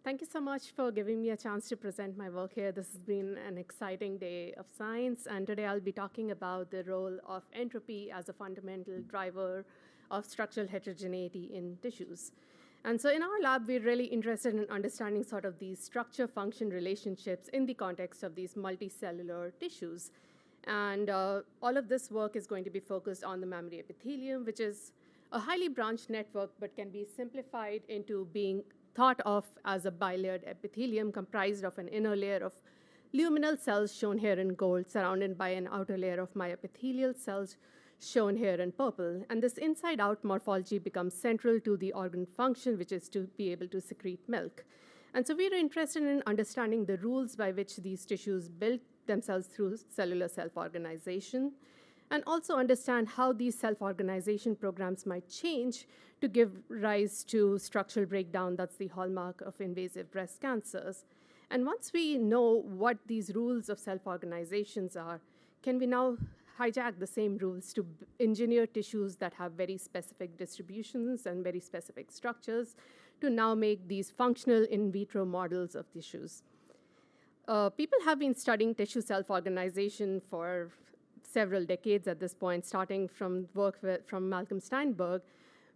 Thank you so much for giving me a chance to present my work here. This has been an exciting day of science, and today I'll be talking about the role of entropy as a fundamental driver of structural heterogeneity in tissues. And so in our lab, we're really interested in understanding sort of these structure-function relationships in the context of these multicellular tissues. And all of this work is going to be focused on the mammary epithelium, which is a highly branched network, but can be simplified into being thought of as a bilayered epithelium comprised of an inner layer of luminal cells shown here in gold, surrounded by an outer layer of myepithelial cells shown here in purple. And this inside-out morphology becomes central to the organ function, which is to be able to secrete milk. And so we're interested in understanding the rules by which these tissues build themselves through cellular self-organization, and also understand how these self-organization programs might change to give rise to structural breakdown that's the hallmark of invasive breast cancers. And once we know what these rules of self-organizations are, can we now hijack the same rules to engineer tissues that have very specific distributions and very specific structures to now make these functional in vitro models of tissues? People have been studying tissue self-organization for several decades at this point, starting from work from Malcolm Steinberg,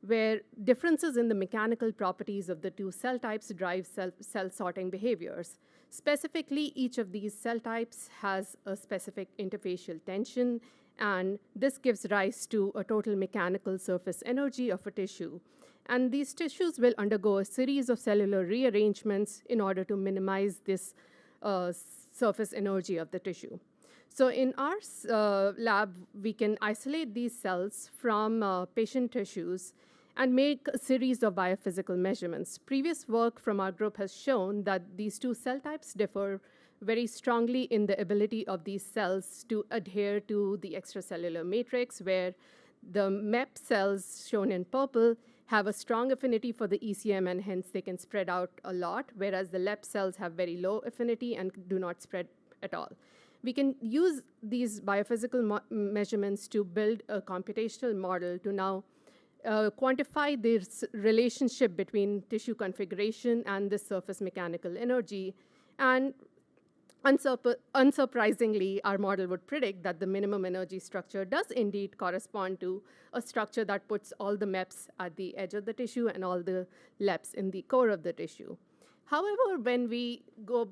where differences in the mechanical properties of the two cell types drive cell sorting behaviors. Specifically, each of these cell types has a specific interfacial tension, and this gives rise to a total mechanical surface energy of a tissue. And these tissues will undergo a series of cellular rearrangements in order to minimize this surface energy of the tissue. So in our lab, we can isolate these cells from patient tissues and make a series of biophysical measurements. Previous work from our group has shown that these two cell types differ very strongly in the ability of these cells to adhere to the extracellular matrix, where the MEP cells shown in purple have a strong affinity for the ECM, and hence they can spread out a lot, whereas the LEP cells have very low affinity and do not spread at all. We can use these biophysical measurements to build a computational model to now quantify this relationship between tissue configuration and the surface mechanical energy. And unsurprisingly, our model would predict that the minimum energy structure does indeed correspond to a structure that puts all the MEPs at the edge of the tissue and all the LEPs in the core of the tissue. However, when we go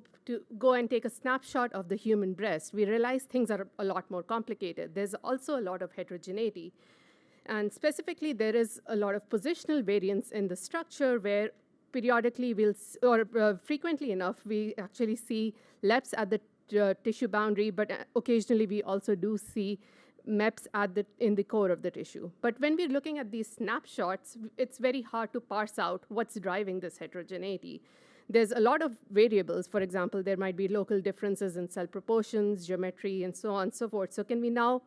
and take a snapshot of the human breast, we realize things are a lot more complicated. There's also a lot of heterogeneity. And specifically, there is a lot of positional variance in the structure where periodically frequently enough, we actually see LEPs at the tissue boundary, but occasionally we also do see MEPs in the core of the tissue. But when we're looking at these snapshots, it's very hard to parse out what's driving this heterogeneity. There's a lot of variables. For example, there might be local differences in cell proportions, geometry, and so on and so forth. So can we now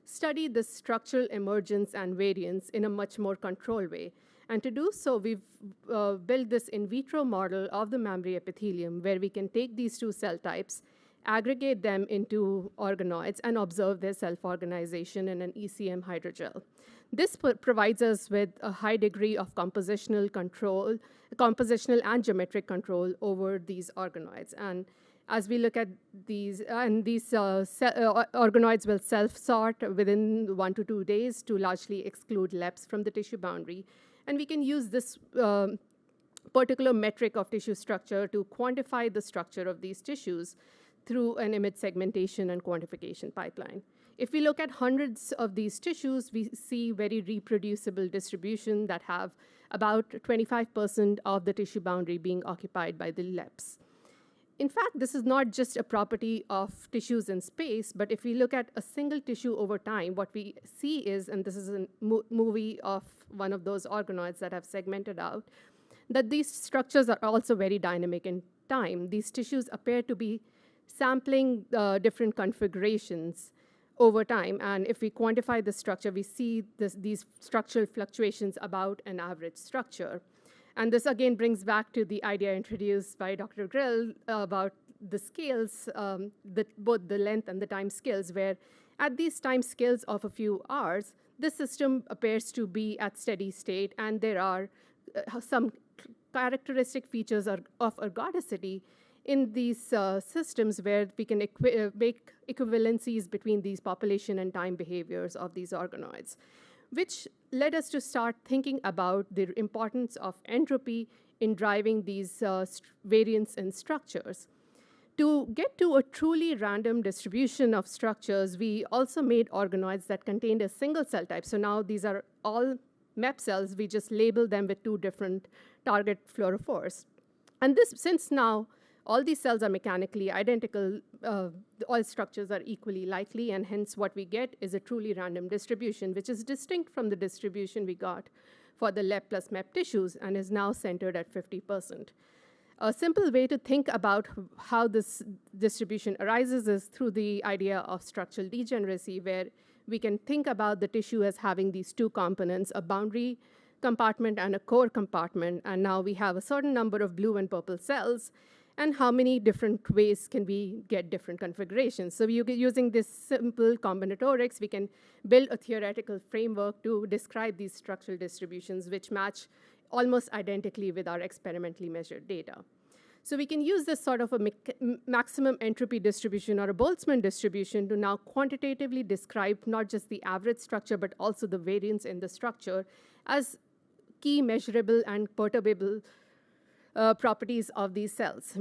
study the structural emergence and variance in a much more controlled way? And to do so, we've built this in vitro model of the mammary epithelium, where we can take these two cell types, aggregate them into organoids, and observe their self-organization in an ECM hydrogel. This provides us with a high degree of compositional and geometric control over these organoids. And as we look at these, organoids will self-sort within 1 to 2 days to largely exclude LEPs from the tissue boundary. And we can use this particular metric of tissue structure to quantify the structure of these tissues through an image segmentation and quantification pipeline. If we look at hundreds of these tissues, we see very reproducible distribution that have about 25% of the tissue boundary being occupied by the LEPs. In fact, this is not just a property of tissues in space, but if we look at a single tissue over time, what we see is, and this is a movie of one of those organoids that I've segmented out, that these structures are also very dynamic in time. These tissues appear to be sampling different configurations over time. And if we quantify the structure, we see these structural fluctuations about an average structure. And this, again, brings back to the idea introduced by Dr. Grill about the scales, both the length and the time scales, where at these time scales of a few hours, this system appears to be at steady state, and there are some characteristic features of ergodicity in these systems where we can make equivalencies between these population and time behaviors of these organoids, which led us to start thinking about the importance of entropy in driving these variants in structures. To get to a truly random distribution of structures, we also made organoids that contained a single cell type. So now these are all MEP cells. We just label them with 2 different target fluorophores. And since now all these cells are mechanically identical, all structures are equally likely, and hence what we get is a truly random distribution, which is distinct from the distribution we got for the LEP plus MEP tissues and is now centered at 50%. A simple way to think about how this distribution arises is through the idea of structural degeneracy, where we can think about the tissue as having these 2 components, a boundary compartment and a core compartment, and now we have a certain number of blue and purple cells, and how many different ways can we get different configurations. So using this simple combinatorics, we can build a theoretical framework to describe these structural distributions, which match almost identically with our experimentally measured data. So we can use this sort of a maximum entropy distribution or a Boltzmann distribution to now quantitatively describe not just the average structure, but also the variance in the structure as key measurable and perturbable properties of these cells.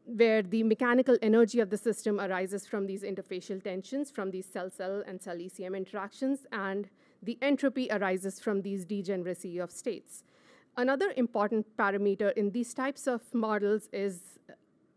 Where the mechanical energy of the system arises from these interfacial tensions, from these cell-cell and cell-ECM interactions, and the entropy arises from these degeneracy of states. Another important parameter in these types of models is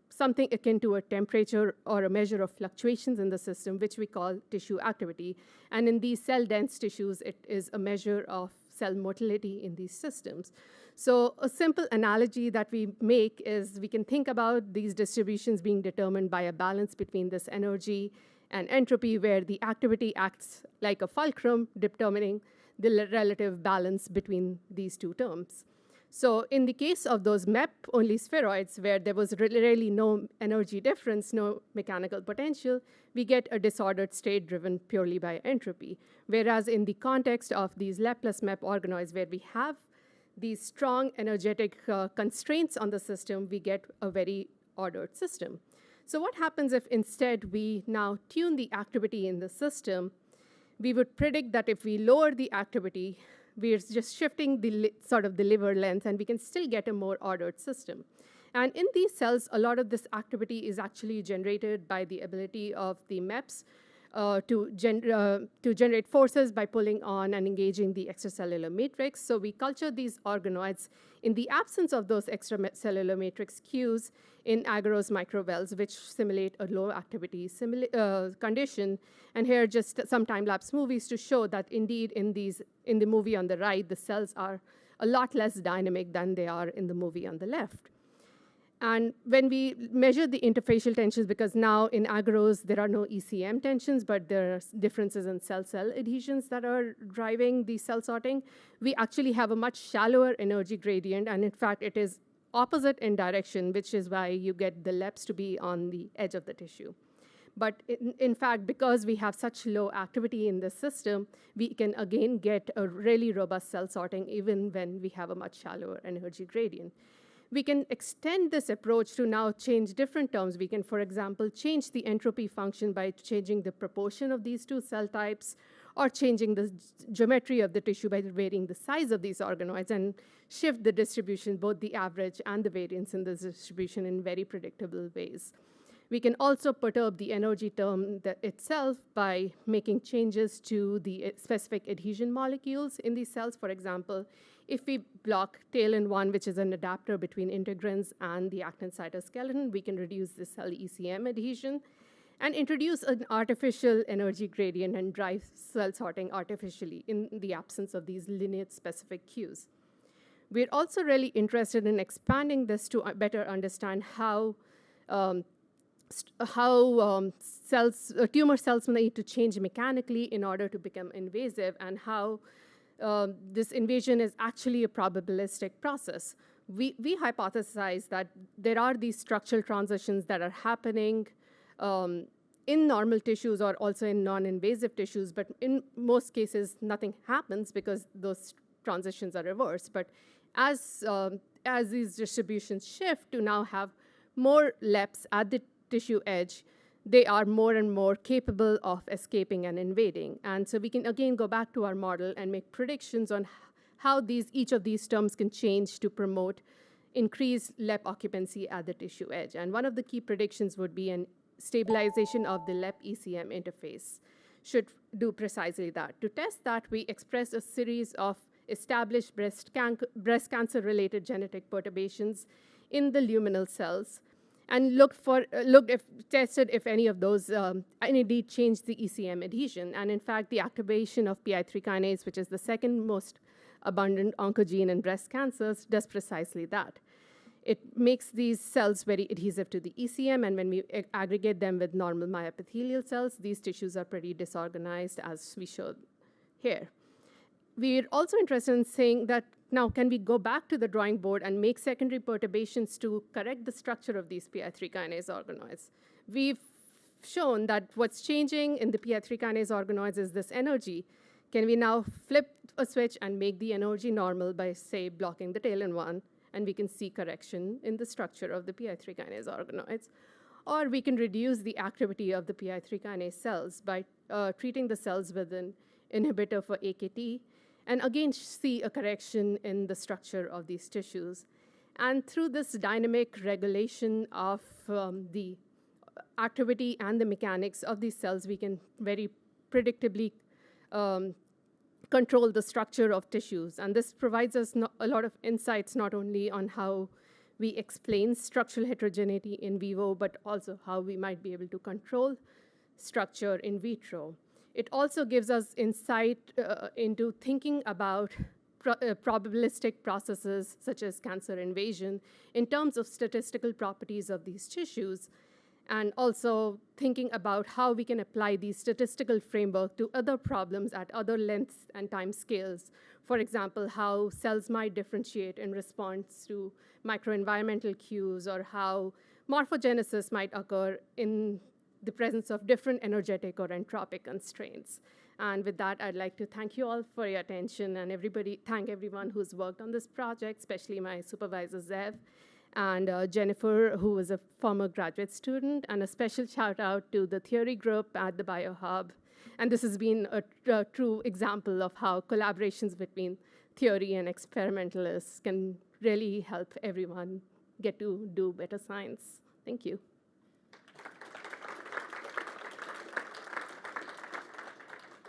something akin to a temperature or a measure of fluctuations in the system, which we call tissue activity. And in these cell-dense tissues, it is a measure of cell motility in these systems. So a simple analogy that we make is we can think about these distributions being determined by a balance between this energy and entropy, where the activity acts like a fulcrum, determining the relative balance between these 2 terms. So in the case of those MEP-only spheroids, where there was really no energy difference, no mechanical potential, we get a disordered state driven purely by entropy. Whereas in the context of these LEP plus MEP organoids, where we have these strong energetic constraints on the system, we get a very ordered system. So what happens if instead we now tune the activity in the system? We would predict that if we lower the activity, we're just shifting the sort of the liver length, and we can still get a more ordered system. And in these cells, a lot of this activity is actually generated by the ability of the MEPs to generate forces by pulling on and engaging the extracellular matrix. So we culture these organoids in the absence of those extracellular matrix cues in agarose microvels, which simulate a low activity condition. And here just some time-lapse movies to show that indeed in the movie on the right, the cells are a lot less dynamic than they are in the movie on the left. And when we measure the interfacial tensions, because now in agarose there are no ECM tensions, but there are differences in cell-cell adhesions that are driving the cell sorting, we actually have a much shallower energy gradient, and in fact it is opposite in direction, which is why you get the LEPs to be on the edge of the tissue. But in fact, because we have such low activity in this system, we can again get a really robust cell sorting even when we have a much shallower energy gradient. We can extend this approach to now change different terms. We can, for example, change the entropy function by changing the proportion of these 2 cell types, or changing the geometry of the tissue by varying the size of these organoids, and shift the distribution, both the average and the variance in this distribution, in very predictable ways. We can also perturb the energy term itself by making changes to the specific adhesion molecules in these cells. For example, if we block talin 1, which is an adapter between integrins and the actin cytoskeleton, we can reduce the cell ECM adhesion and introduce an artificial energy gradient and drive cell sorting artificially in the absence of these lineage-specific cues. We're also really interested in expanding this to better understand how tumor cells need to change mechanically in order to become invasive, and how this invasion is actually a probabilistic process. We hypothesize that there are these structural transitions that are happening in normal tissues or also in non-invasive tissues, but in most cases, nothing happens because those transitions are reversed. But as these distributions shift to now have more LEPs at the tissue edge, they are more and more capable of escaping and invading. And so we can again go back to our model and make predictions on how each of these terms can change to promote increased LEP occupancy at the tissue edge. And one of the key predictions would be an stabilization of the LEP-ECM interface should do precisely that. To test that, we expressed a series of established breast cancer-related genetic perturbations in the luminal cells, and tested if any of those indeed changed the ECM adhesion. And in fact, the activation of PI3 kinase, which is the second most abundant oncogene in breast cancers, does precisely that. It makes these cells very adhesive to the ECM, and when we aggregate them with normal myoepithelial cells, these tissues are pretty disorganized, as we showed here. We're also interested in saying that now can we go back to the drawing board and make secondary perturbations to correct the structure of these PI3 kinase organoids? We've shown that what's changing in the PI3 kinase organoids is this energy. Can we now flip a switch and make the energy normal by, say, blocking the tailin 1, and we can see correction in the structure of the PI3 kinase organoids? Or we can reduce the activity of the PI3 kinase cells by treating the cells with an inhibitor for AKT, and again see a correction in the structure of these tissues. And through this dynamic regulation of the activity and the mechanics of these cells, we can very predictably control the structure of tissues. And this provides us a lot of insights, not only on how we explain structural heterogeneity in vivo, but also how we might be able to control structure in vitro. It also gives us insight into thinking about probabilistic processes such as cancer invasion in terms of statistical properties of these tissues, and also thinking about how we can apply these statistical framework to other problems at other lengths and time scales. For example, how cells might differentiate in response to microenvironmental cues, or how morphogenesis might occur in the presence of different energetic or entropic constraints. And with that, I'd like to thank you all for your attention, and thank everyone who's worked on this project, especially my supervisor, Zev, and Jennifer, who was a former graduate student, and a special shout out to the theory group at the Biohub. And this has been a true example of how collaborations between theory and experimentalists can really help everyone get to do better science. Thank you.